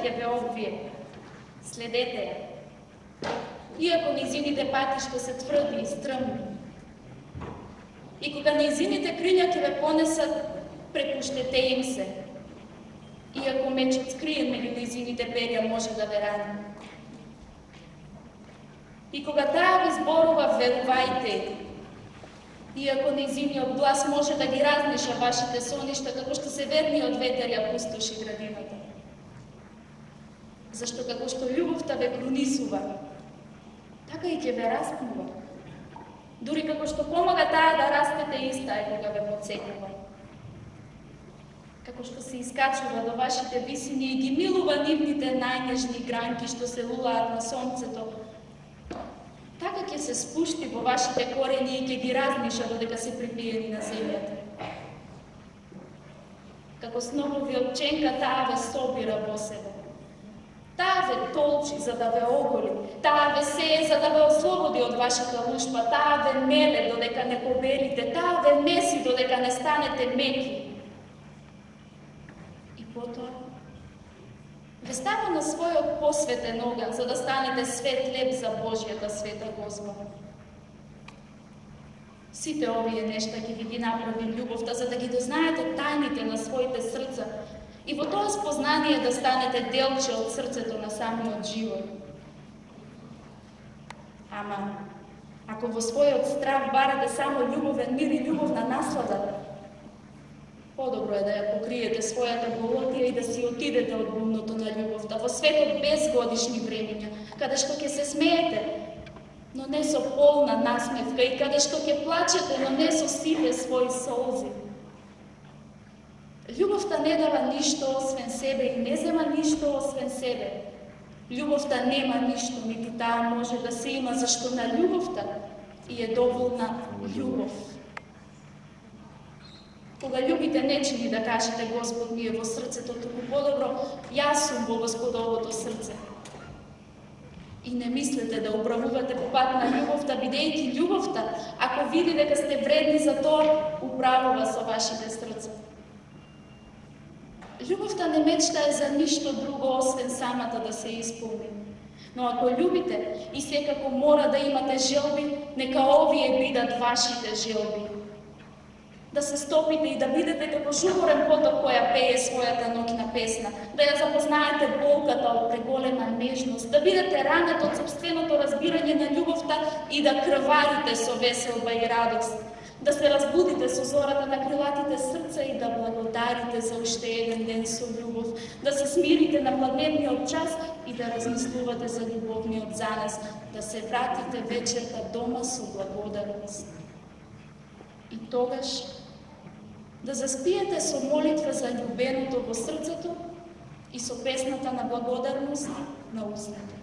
ќе ве обвие. Следете ја. Иако нејзините патишта се тврди и стрмни, и кога нејзините крилја ќе ве понесат, препуштете им се. Иако мечот скриен меѓу нејзините перја може да ве рани. И кога таа ви зборува, верувајте. Иако нејзиниот глас може да ги разниша вашите соништа, како што се верниот ветер ја пустоши градината. Зашто како што љубовта ве пронисува, така и ќе ве распнува. Дури како што помага таа да растете, иста е кога ве потсекува. Како што се искачува до вашите висини и ги милува нивните најнежни гранки што се лулаат на сонцето, така ќе се спушти во вашите корени и ќе ги разниша додека се припиени на земјата. Како снопови од ченка, таа ве собира во себе. Таа ве толчи за да ве оголи, таа ве сее за да ве ослободи од вашата лушпа, таа ве меле додека не побелите, таа ве меси додека не станете меки. И потоа ве става на својот посветен оган, за да станете свет леп за Божјата света Госпа. Сите овие нешта ќе ви ги направи љубовта, за да ги дознаете тајните на своите срца и во тоа спознание да станете делче од срцето на самиот живот. Ама, ако во својот страв барате само љубовен мир и љубовна наслада, подобро е да ја покриете својата голотија и да си отидете од бумното на љубовта во светот без годишни времиња, каде што ќе се смеете, но не со полна насмевка, и каде што ќе плачете, но не со сите своји солзи. Љубовта не дава ништо освен себе и не зема ништо освен себе. Љубовта нема ништо, нити таа може да се има, зашто на љубовта и е доволна љубов. Кога љубите, не чини да кажете Господ ми е во срцето, туку подобро јас сум во Господовото срце. И не мислете да управувате по пат на љубовта, бидејќи љубовта, ако види дека сте вредни за тоа, управува со вашите срца. Љубовта не мечтае за ништо друго, освен самата да се исполни. Но ако љубите и секако мора да имате желби, нека овие бидат вашите желби. Да се стопите и да бидете како жуморен поток која пее својата ноќна песна, да ја запознаете болката од преголема нежност, да бидете ранет од сопственото разбирање на љубовта и да крварите со веселба и радост, да се разбудите со зората на крилатите срца и да благодарите за уште еден ден со љубов, да се смирите на пладневниот час и да размислувате за љубовниот занес, да се вратите вечерта дома со благодарност. И тогаш да заспиете со молитва за љубеното во срцето и со песната на благодарност на устата.